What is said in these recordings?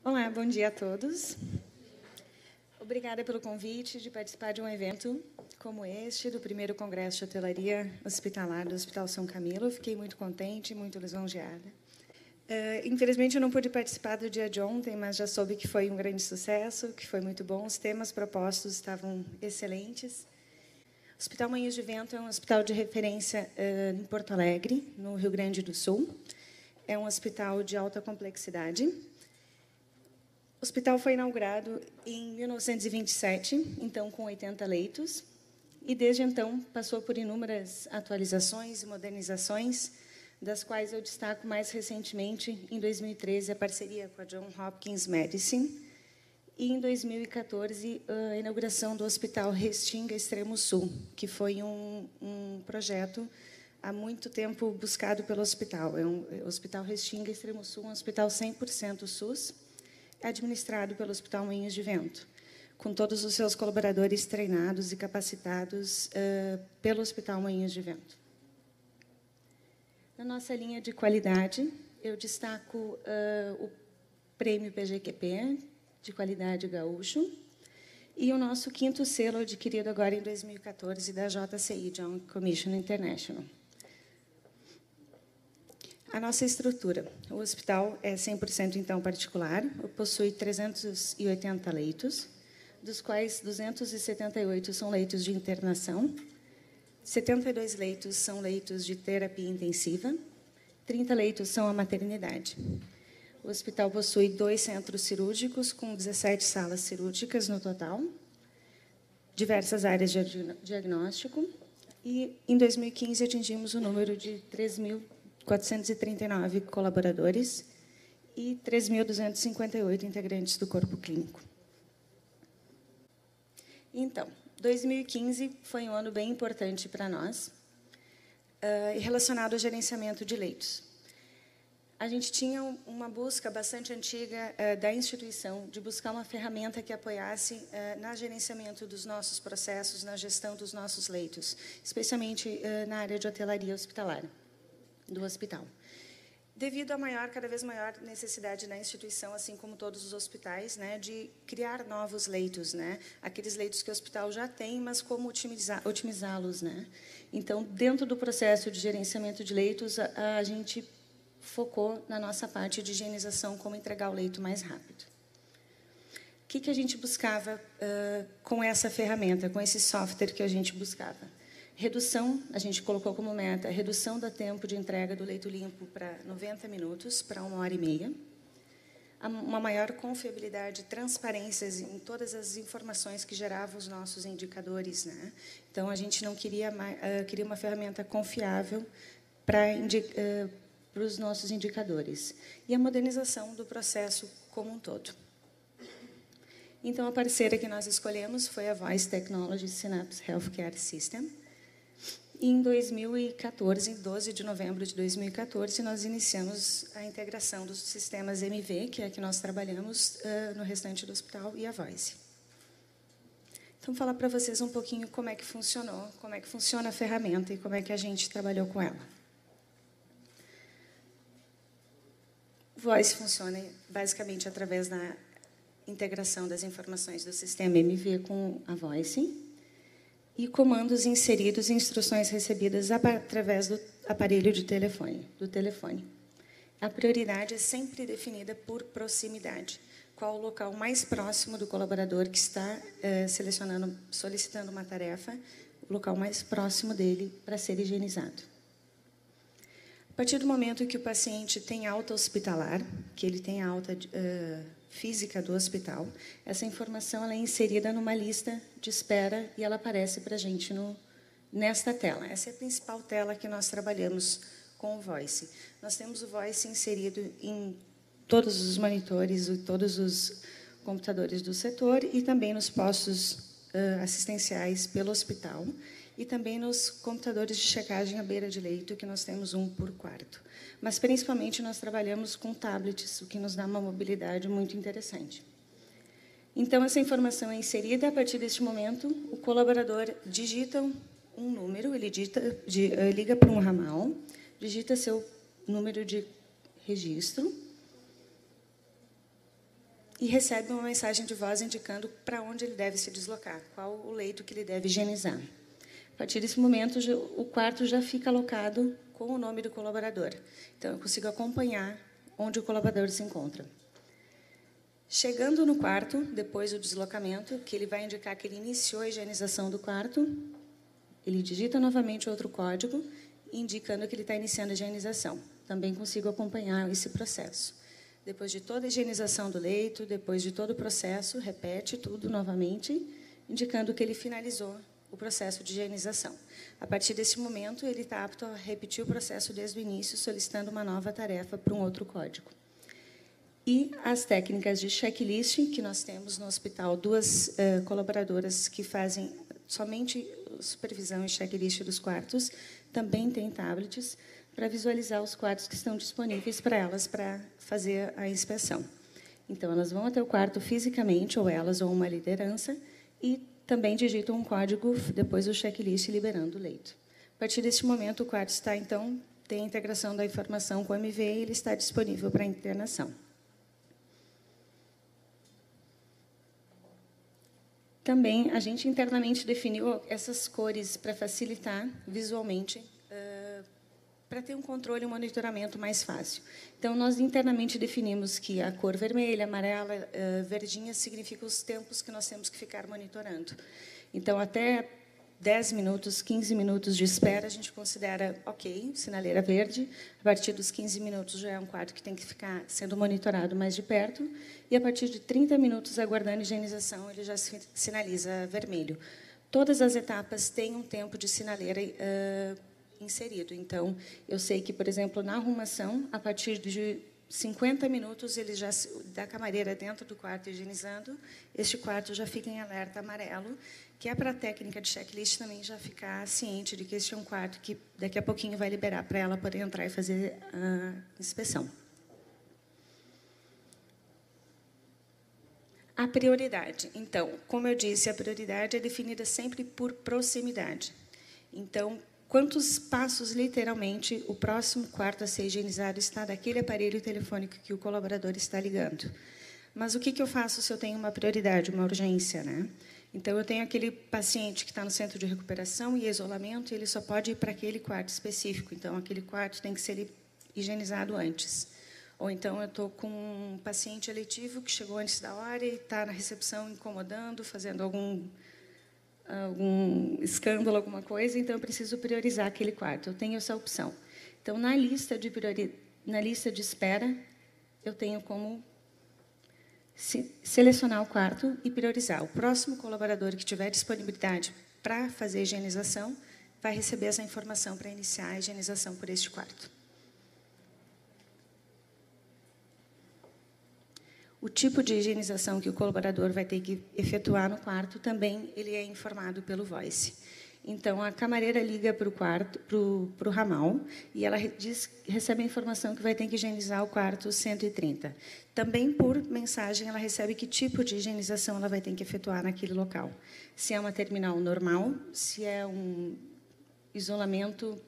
Olá, bom dia a todos. Obrigada pelo convite de participar de um evento como este, do primeiro Congresso de Hotelaria Hospitalar do Hospital São Camilo. Eu fiquei muito contente, muito lisonjeada. Infelizmente, eu não pude participar do dia de ontem, mas já soube que foi um grande sucesso, que foi muito bom. Os temas propostos estavam excelentes. O Hospital Moinhos de Vento é um hospital de referência em Porto Alegre, no Rio Grande do Sul. É um hospital de alta complexidade. O hospital foi inaugurado em 1927, então com 80 leitos, e desde então passou por inúmeras atualizações e modernizações, das quais eu destaco mais recentemente, em 2013, a parceria com a Johns Hopkins Medicine, e em 2014, a inauguração do Hospital Restinga Extremo Sul, que foi um projeto há muito tempo buscado pelo hospital. O Hospital Restinga Extremo Sul é um hospital 100% SUS, administrado pelo Hospital Moinhos de Vento, com todos os seus colaboradores treinados e capacitados pelo Hospital Moinhos de Vento. Na nossa linha de qualidade, eu destaco o Prêmio PGQP, de qualidade gaúcho, e o nosso 5º selo, adquirido agora em 2014, da JCI, John Commission International. A nossa estrutura. O hospital é 100% então particular, possui 380 leitos, dos quais 278 são leitos de internação, 72 leitos são leitos de terapia intensiva, 30 leitos são a maternidade. O hospital possui 2 centros cirúrgicos, com 17 salas cirúrgicas no total, diversas áreas de diagnóstico, e, em 2015, atingimos o número de 3.439 colaboradores e 3.258 integrantes do corpo clínico. Então, 2015 foi um ano bem importante para nós, relacionado ao gerenciamento de leitos. A gente tinha uma busca bastante antiga da instituição de buscar uma ferramenta que apoiasse no gerenciamento dos nossos processos, na gestão dos nossos leitos, especialmente na área de hotelaria hospitalar do hospital. Devido à cada vez maior necessidade da instituição, assim como todos os hospitais, de criar novos leitos, aqueles leitos que o hospital já tem, mas como otimizá-los. Então, dentro do processo de gerenciamento de leitos, a gente focou na nossa parte de higienização, como entregar o leito mais rápido. O que a gente buscava com essa ferramenta, com esse software que a gente buscava? Redução, a gente colocou como meta, redução do tempo de entrega do leito limpo para 90 minutos, para 1h30, uma maior confiabilidade, transparências em todas as informações que geravam os nossos indicadores. Então, a gente não queria uma ferramenta confiável para os nossos indicadores. E a modernização do processo como um todo. Então, a parceira que nós escolhemos foi a Voice Technology Synapse Healthcare System. E, em 2014, em 12 de novembro de 2014, nós iniciamos a integração dos sistemas MV, que é que nós trabalhamos no restante do hospital, e a Voice. Então, vou falar para vocês um pouquinho como é que funcionou, como é que funciona a ferramenta e como é que a gente trabalhou com ela. Voice funciona basicamente através da integração das informações do sistema MV com a Voice e comandos inseridos e instruções recebidas através do aparelho de telefone, A prioridade é sempre definida por proximidade. Qual o local mais próximo do colaborador que está solicitando uma tarefa, o local mais próximo dele para ser higienizado. A partir do momento que o paciente tem alta hospitalar, que ele tem a alta física do hospital, essa informação ela é inserida numa lista de espera e ela aparece para a gente nesta tela. Essa é a principal tela que nós trabalhamos com o Voice. Nós temos o Voice inserido em todos os monitores e todos os computadores do setor e também nos postos assistenciais pelo hospital, e também nos computadores de checagem à beira de leito, que nós temos um por quarto. Mas, principalmente, nós trabalhamos com tablets, o que nos dá uma mobilidade muito interessante. Então, essa informação é inserida. A partir deste momento, o colaborador digita um número, ele liga para um ramal, digita seu número de registro, e recebe uma mensagem de voz indicando para onde ele deve se deslocar, qual o leito que ele deve higienizar. A partir desse momento, o quarto já fica alocado com o nome do colaborador. Então, eu consigo acompanhar onde o colaborador se encontra. Chegando no quarto, depois do deslocamento, que ele vai indicar que ele iniciou a higienização do quarto, ele digita novamente outro código, indicando que ele está iniciando a higienização. Também consigo acompanhar esse processo. Depois de toda a higienização do leito, depois de todo o processo, repete tudo novamente, indicando que ele finalizou o processo de higienização. A partir desse momento, ele está apto a repetir o processo desde o início, solicitando uma nova tarefa para um outro código. E as técnicas de checklist, que nós temos no hospital, duas colaboradoras que fazem somente supervisão e checklist dos quartos, também têm tablets para visualizar os quartos que estão disponíveis para elas para fazer a inspeção. Então, elas vão até o quarto fisicamente, ou elas, ou uma liderança, e também digitam um código depois do checklist liberando o leito. A partir deste momento, o quarto está, então, tem a integração da informação com o MV e ele está disponível para internação. Também, a gente internamente definiu essas cores para facilitar visualmente, para ter um controle e um monitoramento mais fácil. Então, nós internamente definimos que a cor vermelha, amarela, verdinha significa os tempos que nós temos que ficar monitorando. Então, até 10 minutos, 15 minutos de espera, a gente considera ok, sinaleira verde. A partir dos 15 minutos já é um quarto que tem que ficar sendo monitorado mais de perto. E a partir de 30 minutos, aguardando higienização, ele já sinaliza vermelho. Todas as etapas têm um tempo de sinaleira inserido. Então, eu sei que, por exemplo, na arrumação, a partir de 50 minutos, ele já da camareira dentro do quarto higienizando, este quarto já fica em alerta amarelo, que é para a técnica de checklist também já ficar ciente de que este é um quarto que daqui a pouquinho vai liberar para ela poder entrar e fazer a inspeção. A prioridade. Então, como eu disse, a prioridade é definida sempre por proximidade. Então, quantos passos, literalmente, o próximo quarto a ser higienizado está daquele aparelho telefônico que o colaborador está ligando? Mas o que eu faço se eu tenho uma prioridade, uma urgência, né? Então, eu tenho aquele paciente que está no centro de recuperação e isolamento, e ele só pode ir para aquele quarto específico. Então, aquele quarto tem que ser higienizado antes. Ou então, eu estou com um paciente eletivo que chegou antes da hora e está na recepção incomodando, fazendo algum escândalo, alguma coisa, então eu preciso priorizar aquele quarto. Eu tenho essa opção. Então, na lista de espera, eu tenho como selecionar o quarto e priorizar. O próximo colaborador que tiver disponibilidade para fazer a higienização vai receber essa informação para iniciar a higienização por este quarto. O tipo de higienização que o colaborador vai ter que efetuar no quarto também ele é informado pelo Voice. Então, a camareira liga para o quarto, para o ramal, e ela recebe a informação que vai ter que higienizar o quarto 130. Também, por mensagem, ela recebe que tipo de higienização ela vai ter que efetuar naquele local. Se é uma terminal normal, se é um isolamento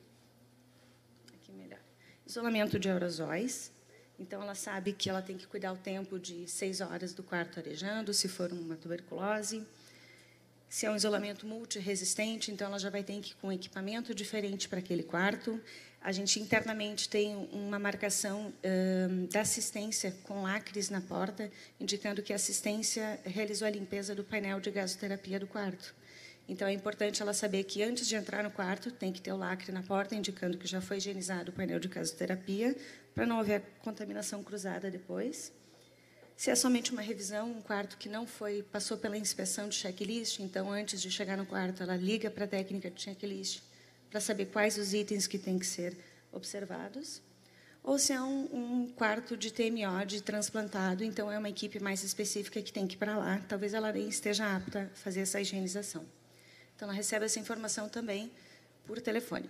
de aerosóis. Então, ela sabe que ela tem que cuidar o tempo de 6 horas do quarto arejando, se for uma tuberculose. Se é um isolamento multiresistente, então ela já vai ter que ir com um equipamento diferente para aquele quarto. A gente internamente tem uma marcação da assistência com lacres na porta, indicando que a assistência realizou a limpeza do painel de gasoterapia do quarto. Então, é importante ela saber que, antes de entrar no quarto, tem que ter o lacre na porta, indicando que já foi higienizado o painel de gasoterapia, para não haver contaminação cruzada depois. Se é somente uma revisão, um quarto que não passou pela inspeção de checklist, então, antes de chegar no quarto, ela liga para a técnica de checklist para saber quais os itens que têm que ser observados. Ou se é um quarto de TMO, de transplantado, então é uma equipe mais específica que tem que ir para lá. Talvez ela nem esteja apta a fazer essa higienização. Então, ela recebe essa informação também por telefone.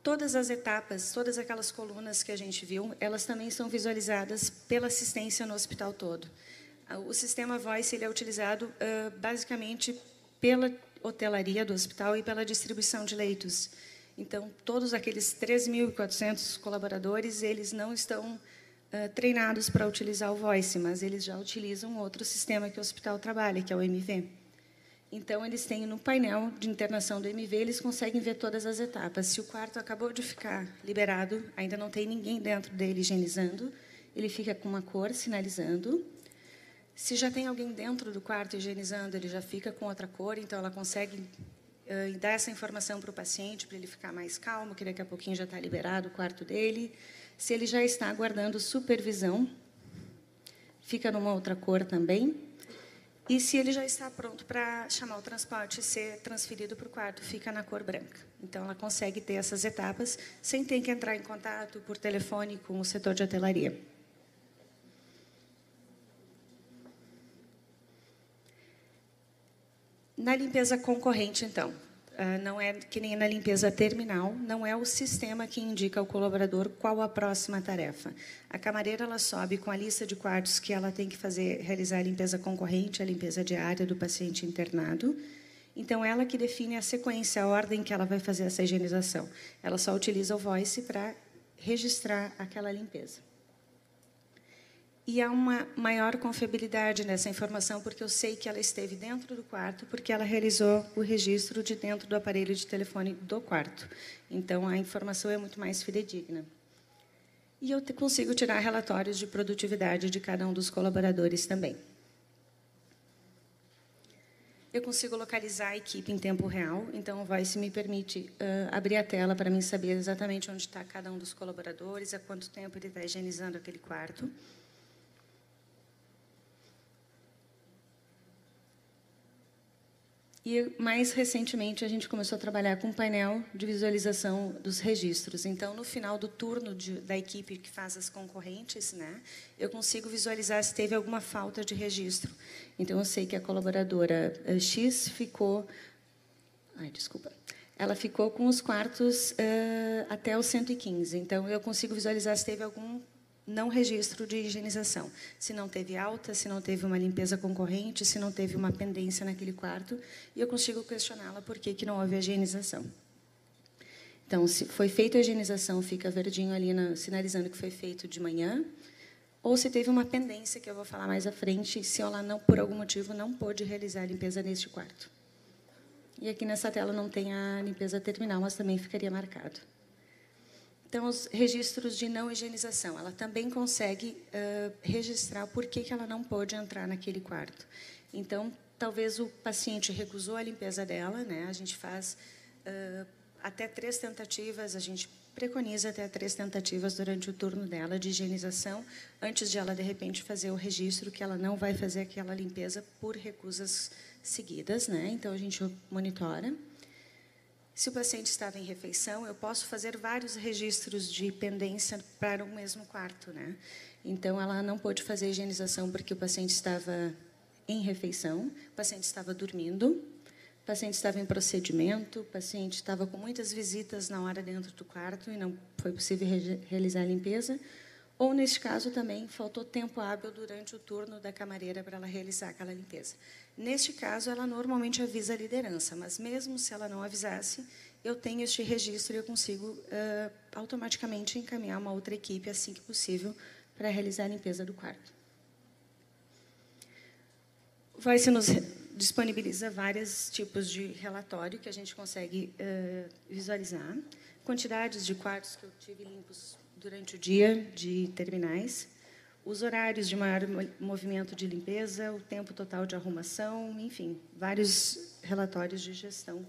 Todas as etapas, todas aquelas colunas que a gente viu, elas também são visualizadas pela assistência no hospital todo. O sistema Voice ele é utilizado basicamente pela hotelaria do hospital e pela distribuição de leitos. Então, todos aqueles 3.400 colaboradores, eles não estão treinados para utilizar o Voice, mas eles já utilizam outro sistema que o hospital trabalha, que é o MV. Então, eles têm no painel de internação do MV, eles conseguem ver todas as etapas. Se o quarto acabou de ficar liberado, ainda não tem ninguém dentro dele higienizando, ele fica com uma cor sinalizando. Se já tem alguém dentro do quarto higienizando, ele já fica com outra cor, então ela consegue dar essa informação para o paciente, para ele ficar mais calmo, que daqui a pouquinho já está liberado o quarto dele. Se ele já está aguardando supervisão, fica numa outra cor também. E se ele já está pronto para chamar o transporte e ser transferido para o quarto, fica na cor branca. Então, ela consegue ter essas etapas sem ter que entrar em contato por telefone com o setor de hotelaria. Na limpeza concorrente, então, não é que nem na limpeza terminal, não é o sistema que indica ao colaborador qual a próxima tarefa. A camareira ela sobe com a lista de quartos que ela tem que realizar a limpeza concorrente, a limpeza diária do paciente internado. Então, ela que define a sequência, a ordem que ela vai fazer essa higienização. Ela só utiliza o Voice para registrar aquela limpeza. E há uma maior confiabilidade nessa informação, porque eu sei que ela esteve dentro do quarto, porque ela realizou o registro de dentro do aparelho de telefone do quarto. Então, a informação é muito mais fidedigna. E eu consigo tirar relatórios de produtividade de cada um dos colaboradores também. Eu consigo localizar a equipe em tempo real, então o Voice me permite abrir a tela para mim saber exatamente onde está cada um dos colaboradores, há quanto tempo ele está higienizando aquele quarto. E, mais recentemente, a gente começou a trabalhar com um painel de visualização dos registros. Então, no final do turno da equipe que faz as concorrentes, né, eu consigo visualizar se teve alguma falta de registro. Então, eu sei que a colaboradora X ficou... Ai, desculpa. Ela ficou com os quartos até os 115. Então, eu consigo visualizar se teve algum não registro de higienização. Se não teve alta, se não teve uma limpeza concorrente, se não teve uma pendência naquele quarto, e eu consigo questioná-la por que não houve a higienização. Então, se foi feita a higienização, fica verdinho ali sinalizando que foi feito de manhã, ou se teve uma pendência, que eu vou falar mais à frente, se ela, não, por algum motivo, não pôde realizar a limpeza neste quarto. E aqui nessa tela não tem a limpeza terminal, mas também ficaria marcado. Então, os registros de não higienização, ela também consegue registrar por que ela não pôde entrar naquele quarto. Então, talvez o paciente recusou a limpeza dela, né? A gente faz até 3 tentativas, a gente preconiza até 3 tentativas durante o turno dela de higienização, antes de ela, de repente, fazer o registro que ela não vai fazer aquela limpeza por recusas seguidas, né? Então, a gente monitora. Se o paciente estava em refeição, eu posso fazer vários registros de pendência para o mesmo quarto, né? Então, ela não pôde fazer a higienização porque o paciente estava em refeição, o paciente estava dormindo, o paciente estava em procedimento, o paciente estava com muitas visitas na hora dentro do quarto e não foi possível realizar a limpeza. Ou, neste caso, também faltou tempo hábil durante o turno da camareira para ela realizar aquela limpeza. Neste caso, ela normalmente avisa a liderança, mas mesmo se ela não avisasse, eu tenho este registro e eu consigo automaticamente encaminhar uma outra equipe, assim que possível, para realizar a limpeza do quarto. O Voice nos disponibiliza vários tipos de relatório que a gente consegue visualizar. Quantidades de quartos que eu tive limpos durante o dia de terminais, os horários de maior movimento de limpeza, o tempo total de arrumação, enfim, vários relatórios de gestão.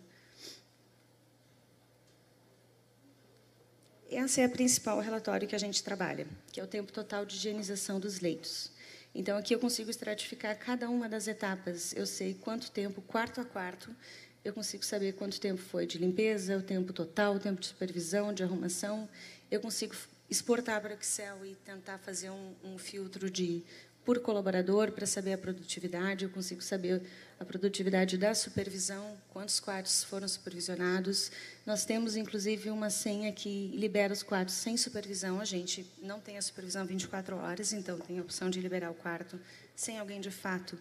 Esse é o principal relatório que a gente trabalha, que é o tempo total de higienização dos leitos. Então, aqui eu consigo estratificar cada uma das etapas. Eu sei quanto tempo, quarto a quarto, eu consigo saber quanto tempo foi de limpeza, o tempo total, o tempo de supervisão, de arrumação. Eu consigo exportar para o Excel e tentar fazer um filtro por colaborador para saber a produtividade. Eu consigo saber a produtividade da supervisão, quantos quartos foram supervisionados. Nós temos, inclusive, uma senha que libera os quartos sem supervisão. A gente não tem a supervisão 24 horas, então tem a opção de liberar o quarto sem alguém, de fato,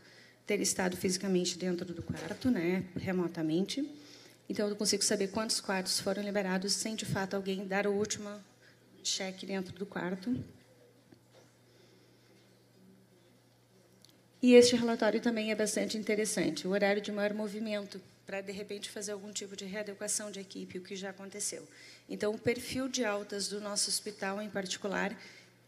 ter estado fisicamente dentro do quarto, né, remotamente. Então, eu consigo saber quantos quartos foram liberados sem, de fato, alguém dar o último cheque dentro do quarto. E este relatório também é bastante interessante. O horário de maior movimento, para, de repente, fazer algum tipo de readequação de equipe, o que já aconteceu. Então, o perfil de altas do nosso hospital, em particular,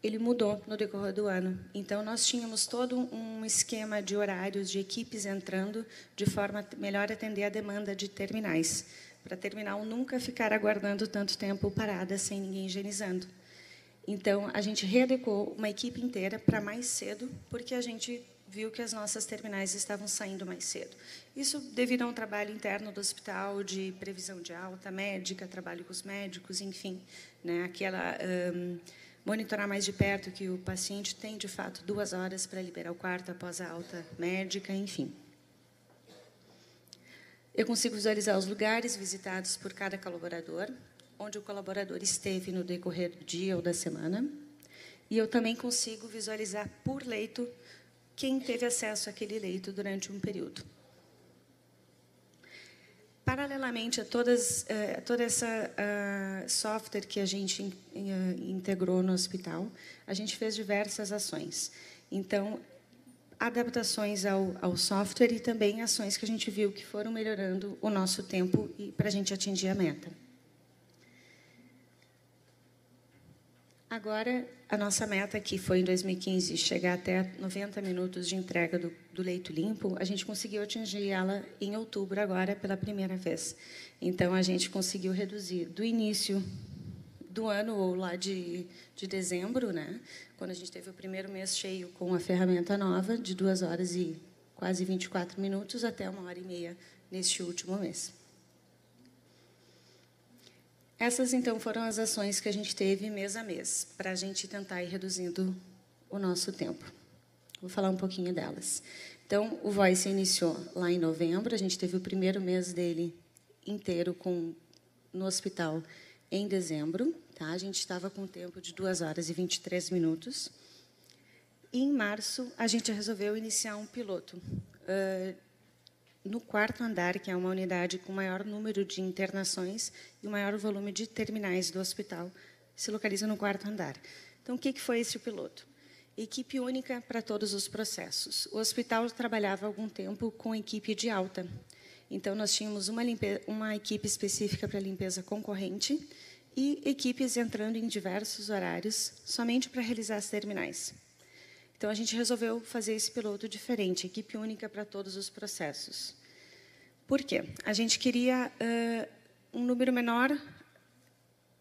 ele mudou no decorrer do ano. Então, nós tínhamos todo um esquema de horários, de equipes entrando, de forma a melhor atender a demanda de terminais, para a terminal nunca ficar aguardando tanto tempo parada, sem ninguém higienizando. Então, a gente readequou uma equipe inteira para mais cedo, porque a gente viu que as nossas terminais estavam saindo mais cedo. Isso devido a um trabalho interno do hospital, de previsão de alta médica, trabalho com os médicos, enfim, né, aquela monitorar mais de perto que o paciente tem, de fato, 2 horas para liberar o quarto após a alta médica, enfim. Eu consigo visualizar os lugares visitados por cada colaborador, onde o colaborador esteve no decorrer do dia ou da semana, e eu também consigo visualizar por leito quem teve acesso àquele leito durante um período. Paralelamente a toda essa software que a gente integrou no hospital, a gente fez diversas ações. Então, adaptações ao software e também ações que a gente viu que foram melhorando o nosso tempo para a gente atingir a meta. Agora, a nossa meta, que foi em 2015, chegar até 90 minutos de entrega do leito limpo, a gente conseguiu atingir ela em outubro, agora, pela primeira vez. Então, a gente conseguiu reduzir do início do ano, ou lá de dezembro, né, quando a gente teve o primeiro mês cheio com a ferramenta nova, de 2 horas e quase 24 minutos, até 1h30 neste último mês. Essas, então, foram as ações que a gente teve mês a mês, para a gente tentar ir reduzindo o nosso tempo. Vou falar um pouquinho delas. Então, o Voice iniciou lá em novembro, a gente teve o primeiro mês dele inteiro no hospital em dezembro. Tá? A gente estava com um tempo de 2 horas e 23 minutos. E, em março, a gente resolveu iniciar um piloto. No 4º andar, que é uma unidade com maior número de internações e o maior volume de terminais do hospital, se localiza no 4º andar. Então, o que foi esse piloto? Equipe única para todos os processos. O hospital trabalhava há algum tempo com equipe de alta. Então, nós tínhamos uma equipe específica para limpeza concorrente e equipes entrando em diversos horários, somente para realizar as terminais. Então, a gente resolveu fazer esse piloto diferente, equipe única para todos os processos. Por quê? A gente queria um número menor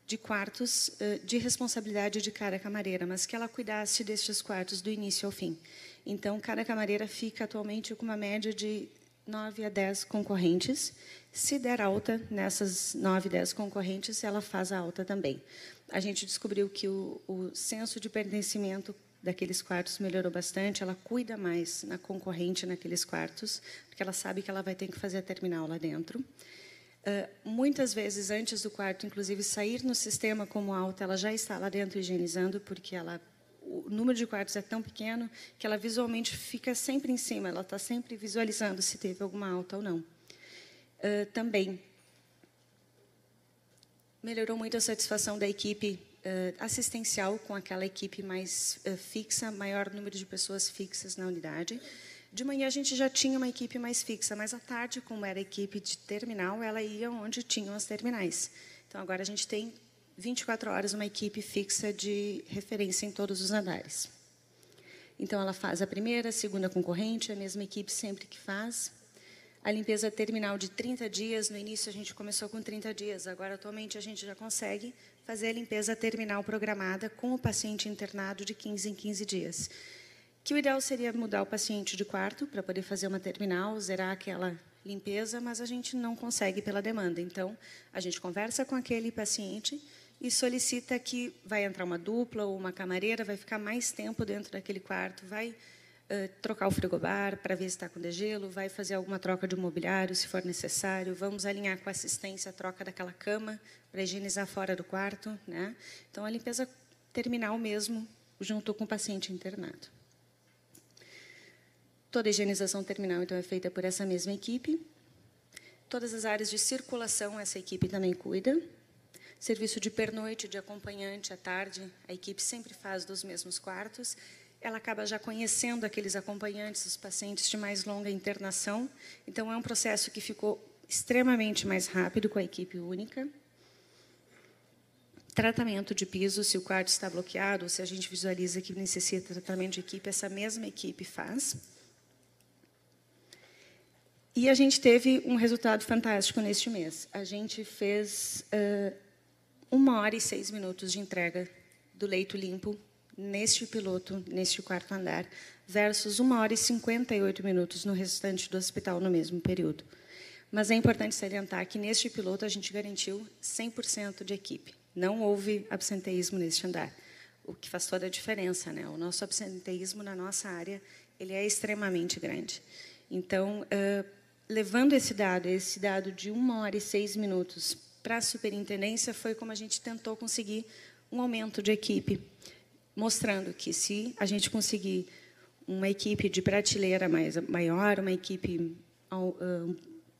de quartos de responsabilidade de cada camareira, mas que ela cuidasse destes quartos do início ao fim. Então, cada camareira fica atualmente com uma média de 9 a 10 concorrentes. Se der alta nessas 9, 10 concorrentes, ela faz a alta também. A gente descobriu que o senso de pertencimento daqueles quartos melhorou bastante, ela cuida mais na concorrente naqueles quartos, porque ela sabe que ela vai ter que fazer a terminal lá dentro. Muitas vezes, antes do quarto, inclusive, sair no sistema como alta, ela já está lá dentro higienizando, porque o número de quartos é tão pequeno que ela visualmente fica sempre em cima, ela está sempre visualizando se teve alguma alta ou não. Também melhorou muito a satisfação da equipe assistencial com aquela equipe mais fixa, maior número de pessoas fixas na unidade. De manhã a gente já tinha uma equipe mais fixa, mas à tarde, como era a equipe de terminal, ela ia onde tinham as terminais. Então, agora a gente tem 24 horas uma equipe fixa de referência em todos os andares. Então, ela faz a primeira, a segunda concorrente, a mesma equipe sempre que faz. A limpeza terminal de 30 dias, no início a gente começou com 30 dias, agora atualmente a gente já consegue fazer a limpeza terminal programada com o paciente internado de 15 em 15 dias. Que o ideal seria mudar o paciente de quarto para poder fazer uma terminal, zerar aquela limpeza, mas a gente não consegue pela demanda. Então, a gente conversa com aquele paciente e solicita que vai entrar uma dupla ou uma camareira, vai ficar mais tempo dentro daquele quarto, vai trocar o frigobar para ver se está com degelo, vai fazer alguma troca de mobiliário, se for necessário, vamos alinhar com a assistência a troca daquela cama para higienizar fora do quarto, né? Então, a limpeza terminal mesmo, junto com o paciente internado. Toda a higienização terminal, então, é feita por essa mesma equipe. Todas as áreas de circulação, essa equipe também cuida. Serviço de pernoite, de acompanhante à tarde, a equipe sempre faz dos mesmos quartos. ela acaba já conhecendo aqueles acompanhantes, os pacientes de mais longa internação. Então, é um processo que ficou extremamente mais rápido com a equipe única. Tratamento de piso, se o quarto está bloqueado, ou se a gente visualiza que necessita tratamento de equipe, essa mesma equipe faz. E a gente teve um resultado fantástico neste mês. A gente fez 1h06 de entrega do leito limpo neste piloto, neste quarto andar, versus 1h58 no restante do hospital no mesmo período. Mas é importante salientar que neste piloto a gente garantiu 100% de equipe. Não houve absenteísmo neste andar, o que faz toda a diferença, né? O nosso absenteísmo na nossa área ele é extremamente grande. Então, levando esse dado de 1h06 para a superintendência, foi como a gente tentou conseguir um aumento de equipe, mostrando que se a gente conseguir uma equipe de prateleira maior, uma equipe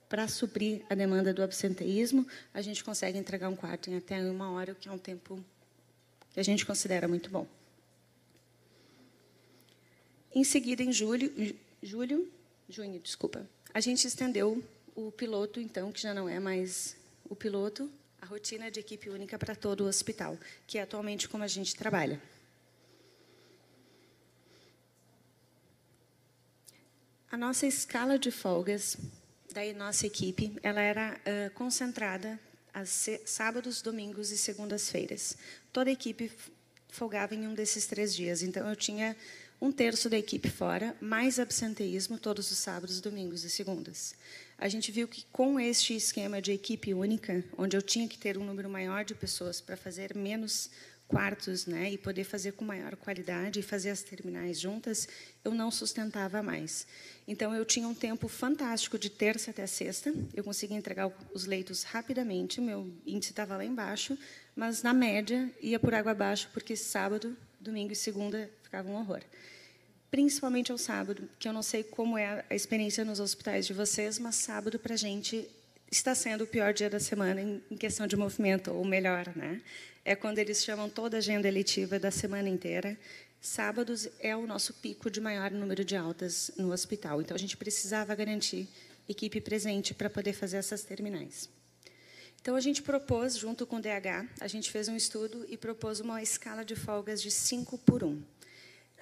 para suprir a demanda do absenteísmo, a gente consegue entregar um quarto em até 1 hora, o que é um tempo que a gente considera muito bom. Em seguida, em junho, desculpa, a gente estendeu o piloto, então, que já não é mais o piloto, a rotina de equipe única para todo o hospital, que é atualmente como a gente trabalha. A nossa escala de folgas da nossa equipe, ela era concentrada aos sábados, domingos e segundas-feiras. Toda a equipe folgava em um desses 3 dias. Então, eu tinha 1/3 da equipe fora, mais absenteísmo todos os sábados, domingos e segundas. A gente viu que, com este esquema de equipe única, onde eu tinha que ter um número maior de pessoas para fazer menos quartos, né, e poder fazer com maior qualidade e fazer as terminais juntas, eu não sustentava mais. Então, eu tinha um tempo fantástico de terça até sexta, eu conseguia entregar os leitos rapidamente, meu índice estava lá embaixo, mas, na média, ia por água abaixo, porque sábado, domingo e segunda ficava um horror. Principalmente ao sábado, que eu não sei como é a experiência nos hospitais de vocês, mas sábado, para a gente, está sendo o pior dia da semana em questão de movimento, ou melhor, né? É quando eles chamam toda a agenda eletiva da semana inteira. Sábados é o nosso pico de maior número de altas no hospital. Então, a gente precisava garantir equipe presente para poder fazer essas terminais. Então, a gente propôs, junto com o DH, a gente fez um estudo e propôs uma escala de folgas de 5/1.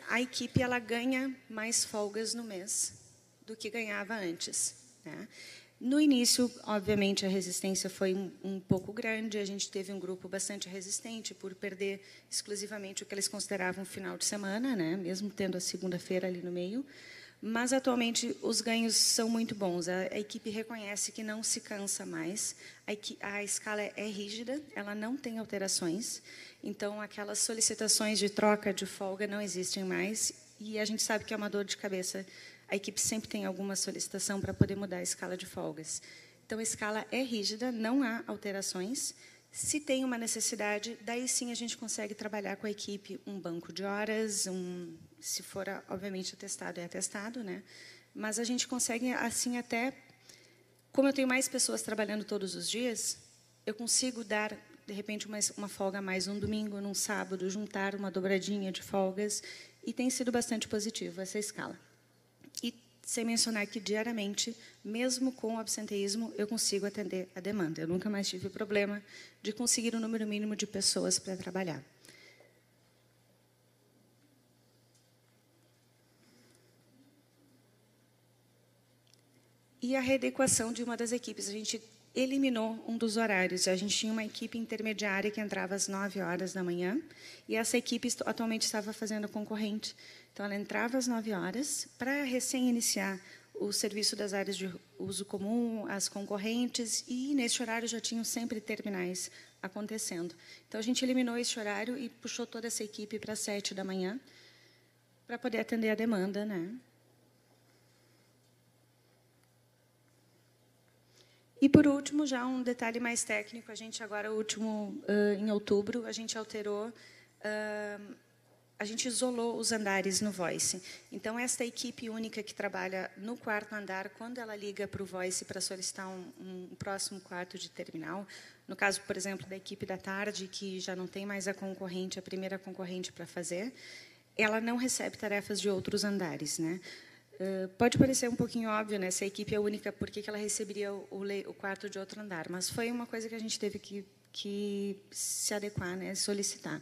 A equipe ela ganha mais folgas no mês do que ganhava antes, né? No início, obviamente, a resistência foi um pouco grande. A gente teve um grupo bastante resistente por perder exclusivamente o que eles consideravam final de semana, né? Mesmo tendo a segunda-feira ali no meio. Mas, atualmente, os ganhos são muito bons. A equipe reconhece que não se cansa mais. A escala é rígida, ela não tem alterações. Então, aquelas solicitações de troca de folga não existem mais. E a gente sabe que é uma dor de cabeça. A equipe sempre tem alguma solicitação para poder mudar a escala de folgas. Então, a escala é rígida, não há alterações. Se tem uma necessidade, daí sim a gente consegue trabalhar com a equipe um banco de horas, se for, obviamente, atestado, é atestado, né? Mas a gente consegue, assim, até... Como eu tenho mais pessoas trabalhando todos os dias, eu consigo dar, de repente, uma folga a mais um domingo, num sábado, juntar uma dobradinha de folgas, e tem sido bastante positivo essa escala. E sem mencionar que, diariamente, mesmo com o absenteísmo, eu consigo atender a demanda. Eu nunca mais tive problema de conseguir o número mínimo de pessoas para trabalhar. E a readequação de uma das equipes. A gente eliminou um dos horários. A gente tinha uma equipe intermediária que entrava às 9h da manhã, e essa equipe atualmente estava fazendo concorrente. Então, ela entrava às 9h, para recém-iniciar o serviço das áreas de uso comum, as concorrentes, e, nesse horário, já tinham sempre terminais acontecendo. Então, a gente eliminou esse horário e puxou toda essa equipe para as 7h, para poder atender a demanda, né? E, por último, já um detalhe mais técnico, a gente agora, em outubro, a gente alterou, a gente isolou os andares no Voice. Então, esta equipe única que trabalha no 4º andar, quando ela liga para o Voice para solicitar um próximo quarto de terminal, no caso, por exemplo, da equipe da tarde, que já não tem mais a primeira concorrente para fazer, ela não recebe tarefas de outros andares, né? Pode parecer um pouquinho óbvio, né? Se a equipe é única, por que ela receberia o quarto de outro andar? Mas foi uma coisa que a gente teve que se adequar, né? Solicitar.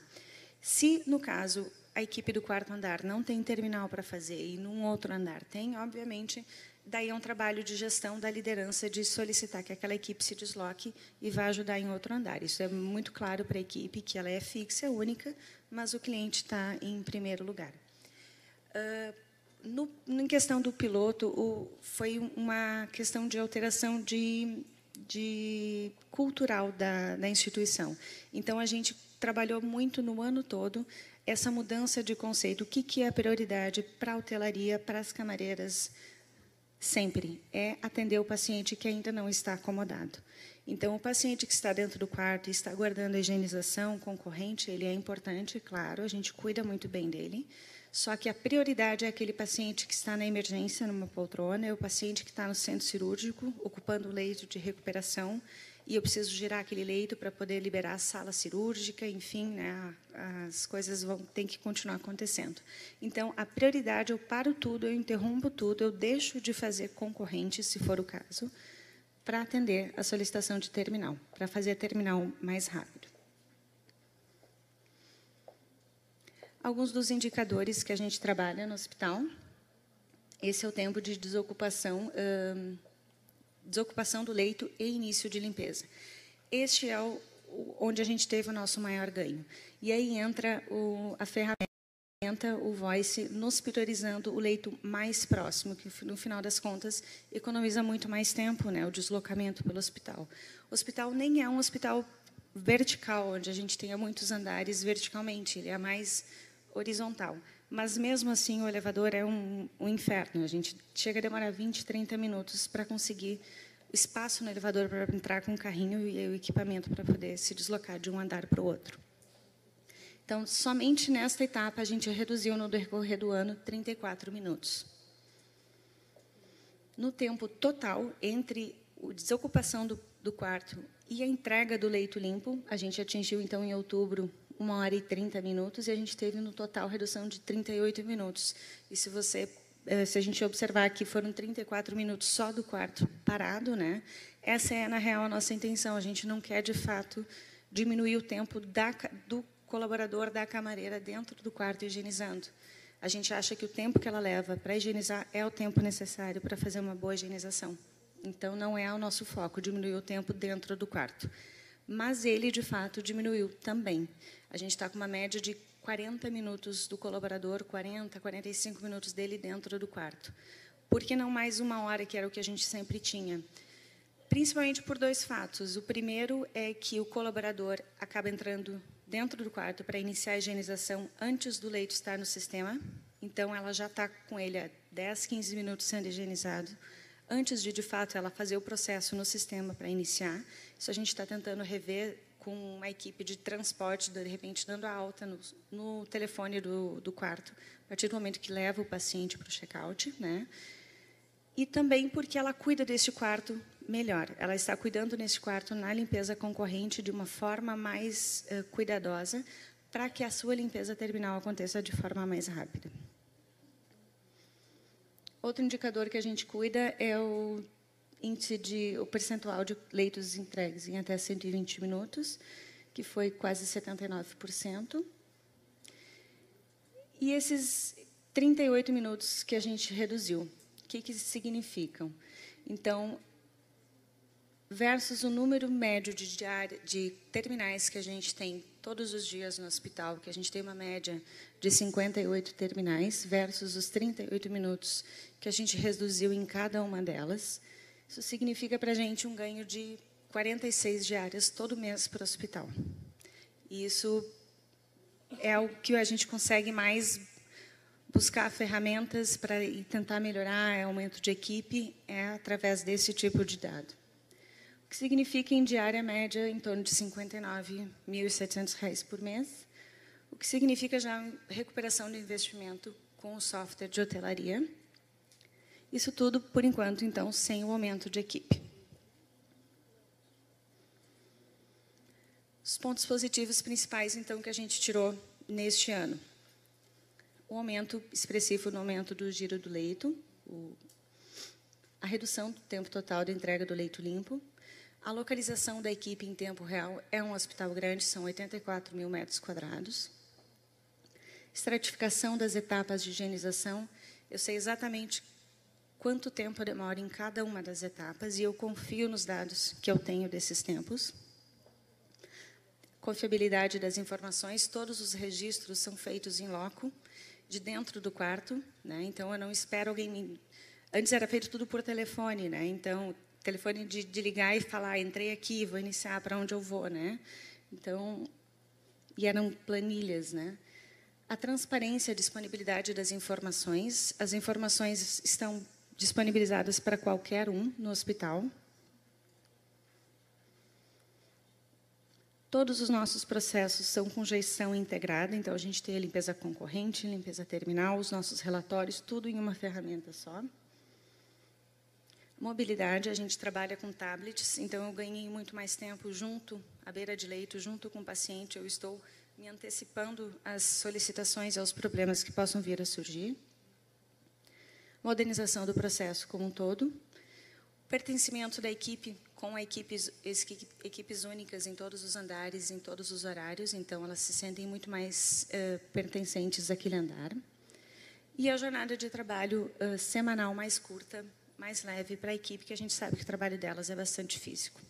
Se, no caso, a equipe do quarto andar não tem terminal para fazer e num outro andar tem, obviamente, daí é um trabalho de gestão da liderança de solicitar que aquela equipe se desloque e vá ajudar em outro andar. Isso é muito claro para a equipe, que ela é fixa, única, mas o cliente está em primeiro lugar. Em questão do piloto, foi uma questão de alteração de cultural da instituição. Então, a gente trabalhou muito no ano todo essa mudança de conceito. O que é a prioridade para a hotelaria, para as camareiras? Sempre é atender o paciente que ainda não está acomodado. Então, o paciente que está dentro do quarto e está aguardando a higienização concorrente, ele é importante, claro, a gente cuida muito bem dele, só que a prioridade é aquele paciente que está na emergência, numa poltrona, é o paciente que está no centro cirúrgico, ocupando o leito de recuperação, e eu preciso girar aquele leito para poder liberar a sala cirúrgica, enfim, né, as coisas têm que continuar acontecendo. Então, a prioridade, eu paro tudo, eu interrompo tudo, eu deixo de fazer concorrente, se for o caso, para atender a solicitação de terminal, para fazer a terminal mais rápido. Alguns dos indicadores que a gente trabalha no hospital. Esse é o tempo de desocupação do leito e início de limpeza. Este é onde a gente teve o nosso maior ganho. E aí entra a ferramenta, o Voice, nos priorizando o leito mais próximo, que, no final das contas, economiza muito mais tempo, né, o deslocamento pelo hospital. O hospital nem é um hospital vertical, onde a gente tenha muitos andares verticalmente, ele é mais horizontal. Mas, mesmo assim, o elevador é um inferno. A gente chega a demorar 20, 30 minutos para conseguir espaço no elevador para entrar com o carrinho e o equipamento para poder se deslocar de um andar para o outro. Então, somente nesta etapa, a gente reduziu, no decorrer do ano, 34 minutos. No tempo total, entre a desocupação do quarto e a entrega do leito limpo, a gente atingiu, então, em outubro, 1h e 30 minutos, e a gente teve, no total, redução de 38 minutos. E se a gente observar que foram 34 minutos só do quarto parado, né? Essa é, na real, a nossa intenção. A gente não quer, de fato, diminuir o tempo do colaborador, da camareira, dentro do quarto higienizando. A gente acha que o tempo que ela leva para higienizar é o tempo necessário para fazer uma boa higienização. Então, não é o nosso foco, diminuir o tempo dentro do quarto. Mas ele, de fato, diminuiu também. A gente está com uma média de 40 minutos do colaborador, 40, 45 minutos dele dentro do quarto. Por que não mais 1h, que era o que a gente sempre tinha? Principalmente por dois fatos. O primeiro é que o colaborador acaba entrando dentro do quarto para iniciar a higienização antes do leito estar no sistema. Então, ela já está com ele há 10, 15 minutos sendo higienizado, antes de fato, ela fazer o processo no sistema para iniciar. Isso a gente está tentando rever com uma equipe de transporte, de repente, dando a alta no telefone do quarto, a partir do momento que leva o paciente para o check-out, né? E também porque ela cuida deste quarto melhor. Ela está cuidando nesse quarto na limpeza concorrente de uma forma mais cuidadosa, para que a sua limpeza terminal aconteça de forma mais rápida. Outro indicador que a gente cuida é o percentual de leitos entregues em até 120 minutos, que foi quase 79%. E esses 38 minutos que a gente reduziu, o que significam? Então, versus o número médio de terminais que a gente tem todos os dias no hospital, que a gente tem uma média de 58 terminais, versus os 38 minutos que a gente reduziu em cada uma delas, isso significa para a gente um ganho de 46 diárias todo mês para o hospital. E isso é o que a gente consegue mais buscar ferramentas para tentar melhorar, aumento de equipe, é através desse tipo de dado. O que significa, em diária média, em torno de R$ 59.700 por mês, o que significa já recuperação do investimento com o software de hotelaria. Isso tudo, por enquanto, então, sem o aumento de equipe. Os pontos positivos principais, então, que a gente tirou neste ano. o aumento expressivo no aumento do giro do leito, a redução do tempo total de entrega do leito limpo, a localização da equipe em tempo real. É um hospital grande, são 84 mil metros quadrados. Estratificação das etapas de higienização. Eu sei exatamente quanto tempo demora em cada uma das etapas e eu confio nos dados que eu tenho desses tempos. Confiabilidade das informações. Todos os registros são feitos em loco, de dentro do quarto, né? Então, eu não espero alguém... Antes era feito tudo por telefone, né? Então, telefone de ligar e falar, entrei aqui, vou iniciar, para onde eu vou, né? Então, e eram planilhas, né? A transparência e a disponibilidade das informações. As informações estão disponibilizadas para qualquer um no hospital. Todos os nossos processos são com gestão integrada, então a gente tem a limpeza concorrente, limpeza terminal, os nossos relatórios, tudo em uma ferramenta só. Mobilidade, a gente trabalha com tablets, então eu ganhei muito mais tempo junto, à beira de leito, junto com o paciente, eu estou me antecipando às solicitações e aos problemas que possam vir a surgir. Modernização do processo como um todo. Pertencimento da equipe com equipes únicas em todos os andares, em todos os horários, então elas se sentem muito mais pertencentes àquele andar. E a jornada de trabalho semanal mais curta, mais leve para a equipe, que a gente sabe que o trabalho delas é bastante físico.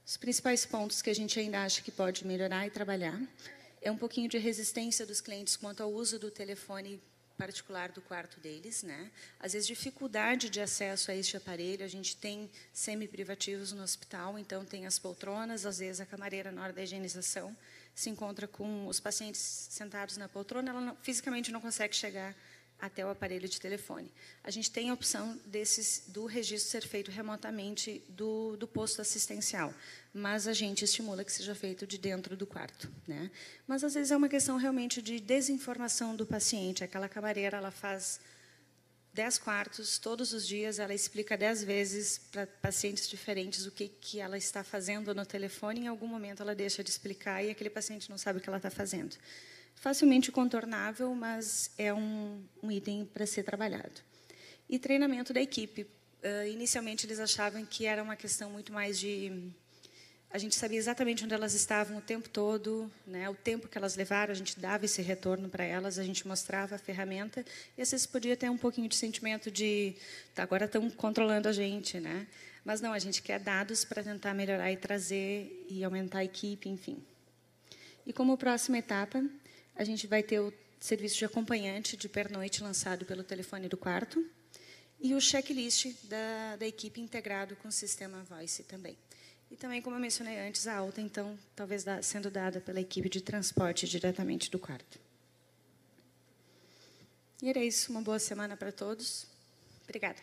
Os principais pontos que a gente ainda acha que pode melhorar e trabalhar é um pouquinho de resistência dos clientes quanto ao uso do telefone particular do quarto deles, né? Às vezes, dificuldade de acesso a este aparelho. A gente tem semi-privativos no hospital, então tem as poltronas, às vezes a camareira, na hora da higienização, se encontra com os pacientes sentados na poltrona, ela fisicamente não consegue chegar até o aparelho de telefone. A gente tem a opção do registro ser feito remotamente do posto assistencial, mas a gente estimula que seja feito de dentro do quarto, né? Mas, às vezes, é uma questão realmente de desinformação do paciente. Aquela camareira, ela faz 10 quartos, todos os dias, ela explica 10 vezes para pacientes diferentes o que ela está fazendo no telefone, e, em algum momento, ela deixa de explicar e aquele paciente não sabe o que ela está fazendo. Facilmente contornável, mas é um item para ser trabalhado. E treinamento da equipe. Inicialmente, eles achavam que era uma questão muito mais de... A gente sabia exatamente onde elas estavam o tempo todo, né? O tempo que elas levaram, a gente dava esse retorno para elas, a gente mostrava a ferramenta, e às vezes podia ter um pouquinho de sentimento de, tá, agora estão controlando a gente, né? Mas não, a gente quer dados para tentar melhorar e trazer e aumentar a equipe, enfim. E como próxima etapa, a gente vai ter o serviço de acompanhante de pernoite lançado pelo telefone do quarto e o checklist da equipe integrado com o sistema Voice também. E também, como eu mencionei antes, a alta, então, talvez sendo dada pela equipe de transporte diretamente do quarto. E era isso. Uma boa semana para todos. Obrigada.